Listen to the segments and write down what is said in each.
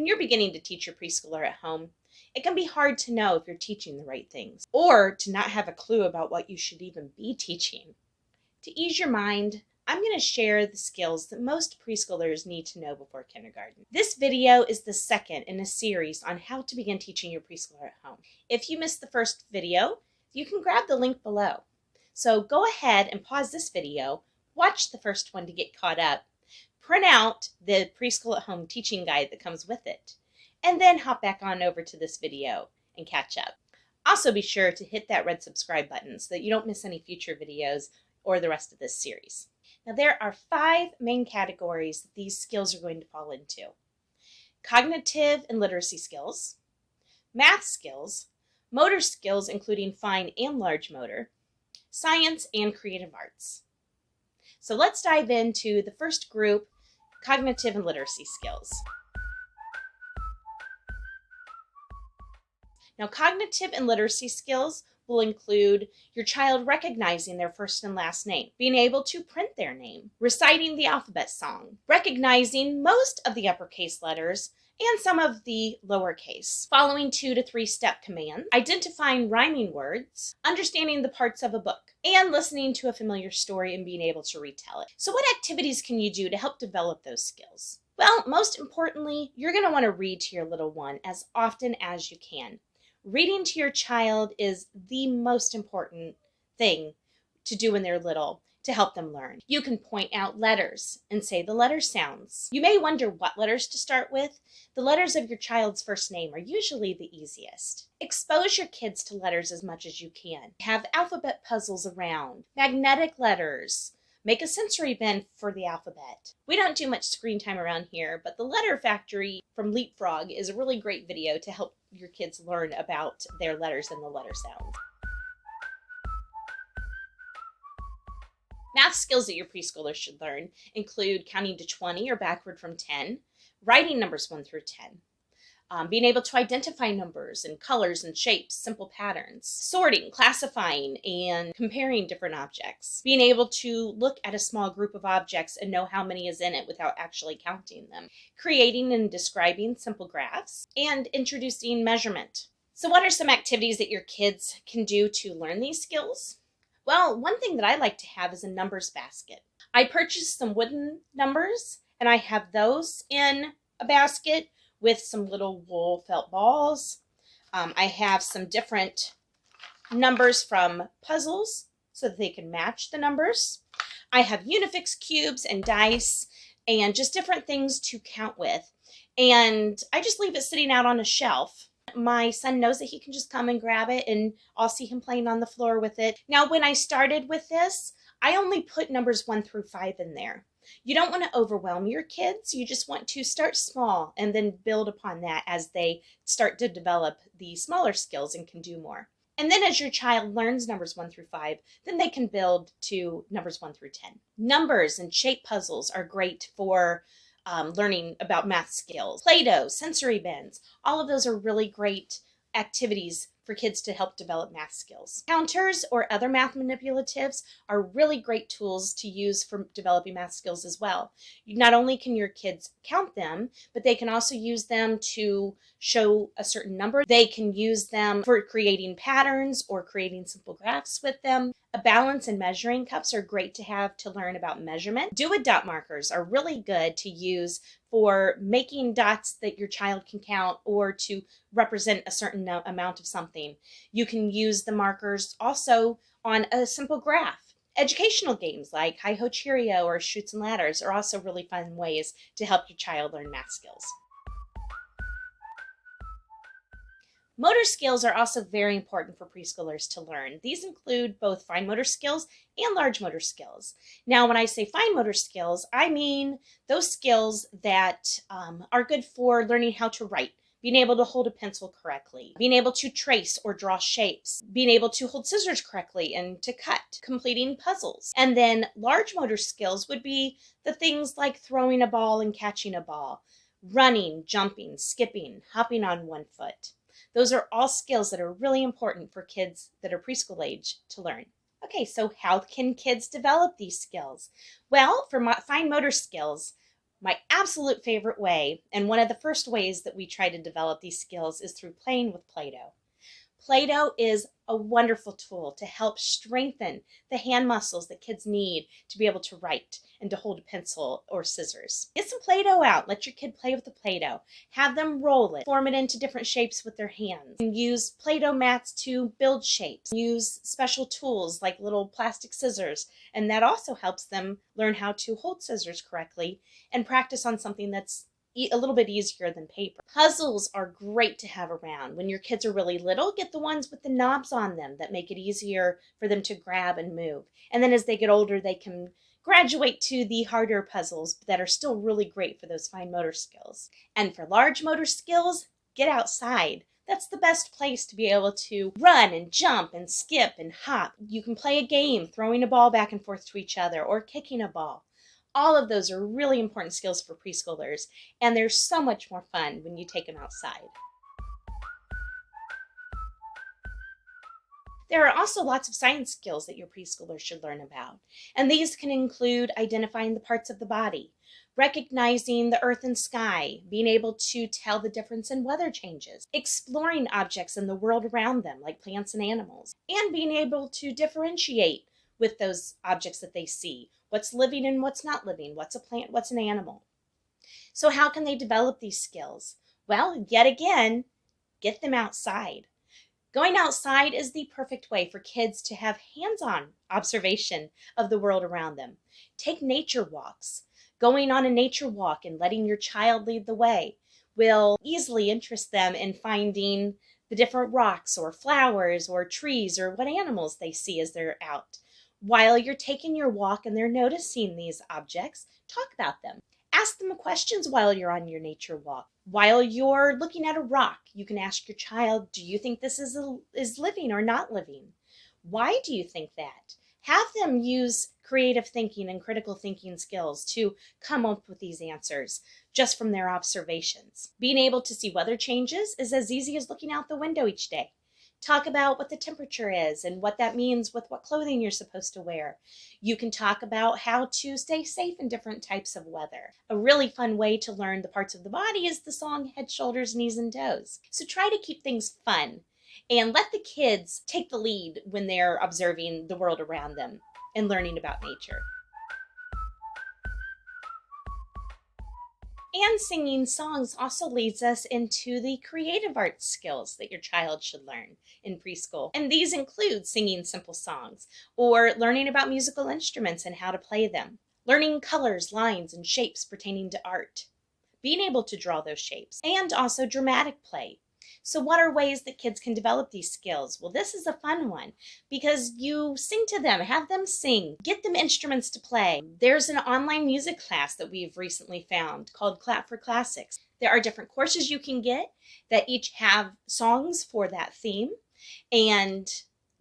When you're beginning to teach your preschooler at home, it can be hard to know if you're teaching the right things or to not have a clue about what you should even be teaching. To ease your mind, I'm going to share the skills that most preschoolers need to know before kindergarten. This video is the second in a series on how to begin teaching your preschooler at home. If you missed the first video, you can grab the link below. So go ahead and pause this video, watch the first one to get caught up, print out the Preschool at Home teaching guide that comes with it, and then hop back on over to this video and catch up. Also be sure to hit that red subscribe button so that you don't miss any future videos or the rest of this series. Now there are 5 main categories that these skills are going to fall into: cognitive and literacy skills, math skills, motor skills including fine and large motor, science, and creative arts. So let's dive into the first group, cognitive and literacy skills. Now, cognitive and literacy skills will include your child recognizing their first and last name, being able to print their name, reciting the alphabet song, recognizing most of the uppercase letters and some of the lowercase, following 2 to 3 step commands, identifying rhyming words, understanding the parts of a book, and listening to a familiar story and being able to retell it. So what activities can you do to help develop those skills? Well, most importantly, you're going to want to read to your little one as often as you can. Reading to your child is the most important thing to do when they're little to help them learn. You can point out letters and say the letter sounds. You may wonder what letters to start with. The letters of your child's first name are usually the easiest. Expose your kids to letters as much as you can. Have alphabet puzzles around, magnetic letters. Make a sensory bin for the alphabet. We don't do much screen time around here, but the Letter Factory from Leapfrog is a really great video to help your kids learn about their letters and the letter sounds. Math skills that your preschoolers should learn include counting to 20 or backward from 10, writing numbers 1 through 10, being able to identify numbers and colors and shapes, simple patterns, sorting, classifying, and comparing different objects, being able to look at a small group of objects and know how many is in it without actually counting them, creating and describing simple graphs, and introducing measurement. So what are some activities that your kids can do to learn these skills? Well, one thing that I like to have is a numbers basket. I purchased some wooden numbers and I have those in a basket with some little wool felt balls. I have some different numbers from puzzles so that they can match the numbers. I have Unifix cubes and dice and just different things to count with. And I just leave it sitting out on a shelf. My son knows that he can just come and grab it and I'll see him playing on the floor with it. Now, when I started with this, I only put numbers 1 through 5 in there. You don't want to overwhelm your kids. You just want to start small and then build upon that as they start to develop the smaller skills and can do more. And then as your child learns numbers 1 through 5, then they can build to numbers 1 through 10. Numbers and shape puzzles are great for learning about math skills. Play-Doh, sensory bins, all of those are really great activities for kids to help develop math skills. Counters or other math manipulatives are really great tools to use for developing math skills as well. Not only can your kids count them, but they can also use them to show a certain number. They can use them for creating patterns or creating simple graphs with them. A balance and measuring cups are great to have to learn about measurement. Do-a-dot markers are really good to use for making dots that your child can count or to represent a certain amount of something. You can use the markers also on a simple graph. Educational games like Hi-Ho Cheerio or Chutes and Ladders are also really fun ways to help your child learn math skills. Motor skills are also very important for preschoolers to learn. These include both fine motor skills and large motor skills. Now, when I say fine motor skills, I mean those skills that are good for learning how to write, being able to hold a pencil correctly, being able to trace or draw shapes, being able to hold scissors correctly and to cut, completing puzzles. And then large motor skills would be the things like throwing a ball and catching a ball, running, jumping, skipping, hopping on one foot. Those are all skills that are really important for kids that are preschool age to learn. Okay, so how can kids develop these skills? Well, for fine motor skills, My absolute favorite way, and one of the first ways that we try to develop these skills, is through playing with Play-Doh. Play-Doh is a wonderful tool to help strengthen the hand muscles that kids need to be able to write and to hold a pencil or scissors. Get some Play-Doh out. Let your kid play with the Play-Doh. Have them roll it. Form it into different shapes with their hands. And use Play-Doh mats to build shapes. Use special tools like little plastic scissors. And that also helps them learn how to hold scissors correctly and practice on something that's a little bit easier than paper. Puzzles are great to have around. When your kids are really little, get the ones with the knobs on them that make it easier for them to grab and move. And then as they get older, they can graduate to the harder puzzles that are still really great for those fine motor skills. And for large motor skills, get outside. That's the best place to be able to run and jump and skip and hop. You can play a game, throwing a ball back and forth to each other or kicking a ball. All of those are really important skills for preschoolers, and they're so much more fun when you take them outside. There are also lots of science skills that your preschoolers should learn about, and these can include identifying the parts of the body, recognizing the earth and sky, being able to tell the difference in weather changes, exploring objects in the world around them like plants and animals, and being able to differentiate with those objects that they see. What's living and what's not living? What's a plant? What's an animal? So how can they develop these skills? Well, yet again, get them outside. Going outside is the perfect way for kids to have hands-on observation of the world around them. Take nature walks. Going on a nature walk and letting your child lead the way will easily interest them in finding the different rocks or flowers or trees or what animals they see as they're out. While you're taking your walk and they're noticing these objects, talk about them. Ask them questions while you're on your nature walk. While you're looking at a rock, you can ask your child, do you think this is living or not living? Why do you think that? Have them use creative thinking and critical thinking skills to come up with these answers just from their observations. Being able to see weather changes is as easy as looking out the window each day. Talk about what the temperature is and what that means with what clothing you're supposed to wear. You can talk about how to stay safe in different types of weather. A really fun way to learn the parts of the body is the song Head, Shoulders, Knees, and Toes. So try to keep things fun and let the kids take the lead when they're observing the world around them and learning about nature. And singing songs also leads us into the creative arts skills that your child should learn in preschool. And these include singing simple songs or learning about musical instruments and how to play them, learning colors, lines, and shapes pertaining to art, being able to draw those shapes, and also dramatic play. So what are ways that kids can develop these skills? Well, this is a fun one because you sing to them, have them sing, get them instruments to play. There's an online music class that we've recently found called Clap for Classics. There are different courses you can get that each have songs for that theme, and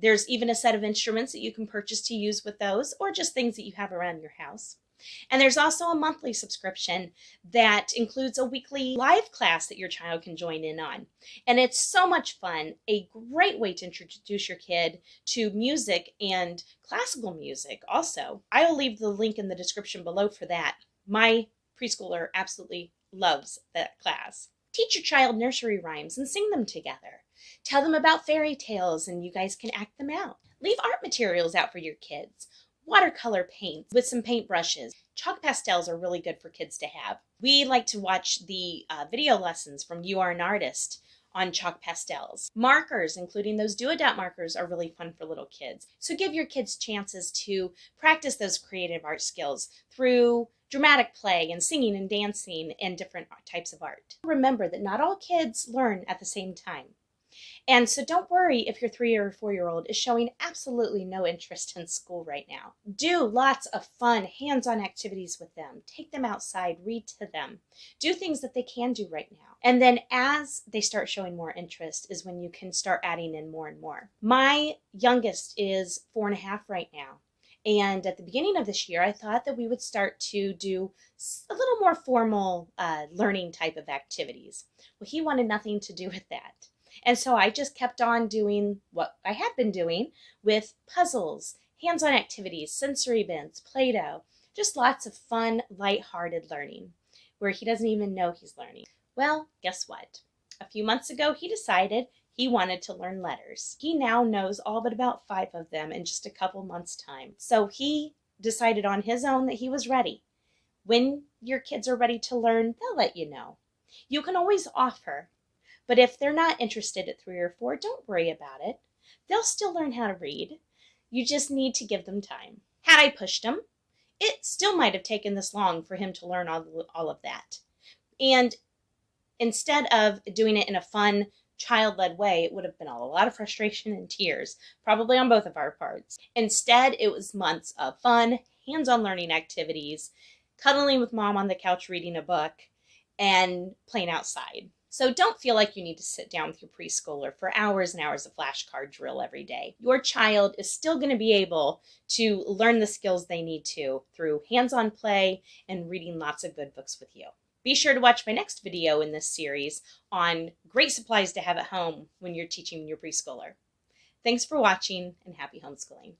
there's even a set of instruments that you can purchase to use with those, or just things that you have around your house. And there's also a monthly subscription that includes a weekly live class that your child can join in on. And it's so much fun, a great way to introduce your kid to music and classical music also. I will leave the link in the description below for that. My preschooler absolutely loves that class. Teach your child nursery rhymes and sing them together. Tell them about fairy tales and you guys can act them out. Leave art materials out for your kids. Watercolor paints with some paintbrushes. Chalk pastels are really good for kids to have. We like to watch the video lessons from You Are an Artist on chalk pastels. Markers, including those do-it-out markers, are really fun for little kids. So give your kids chances to practice those creative art skills through dramatic play and singing and dancing and different types of art. Remember that not all kids learn at the same time. And so don't worry if your 3 or 4-year-old is showing absolutely no interest in school right now. Do lots of fun hands-on activities with them. Take them outside, read to them. Do things that they can do right now. And then as they start showing more interest is when you can start adding in more and more. My youngest is 4.5 right now. And at the beginning of this year, I thought that we would start to do a little more formal learning type of activities. Well, he wanted nothing to do with that. And so I just kept on doing what I had been doing with puzzles, hands-on activities, sensory bins, Play-Doh, just lots of fun, lighthearted learning. where he doesn't even know he's learning. Well, guess what? A few months ago, he decided he wanted to learn letters. He now knows all but about 5 of them in just a couple months' time. So he decided on his own that he was ready. When your kids are ready to learn, they'll let you know. You can always offer, but if they're not interested at 3 or 4, don't worry about it. They'll still learn how to read. You just need to give them time. Had I pushed him, it still might have taken this long for him to learn all of that. And instead of doing it in a fun, child-led way, it would have been a lot of frustration and tears, probably on both of our parts. Instead, it was months of fun, hands-on learning activities, cuddling with mom on the couch reading a book, and playing outside. So don't feel like you need to sit down with your preschooler for hours and hours of flashcard drill every day. Your child is still going to be able to learn the skills they need to through hands-on play and reading lots of good books with you. Be sure to watch my next video in this series on great supplies to have at home when you're teaching your preschooler. Thanks for watching, and happy homeschooling.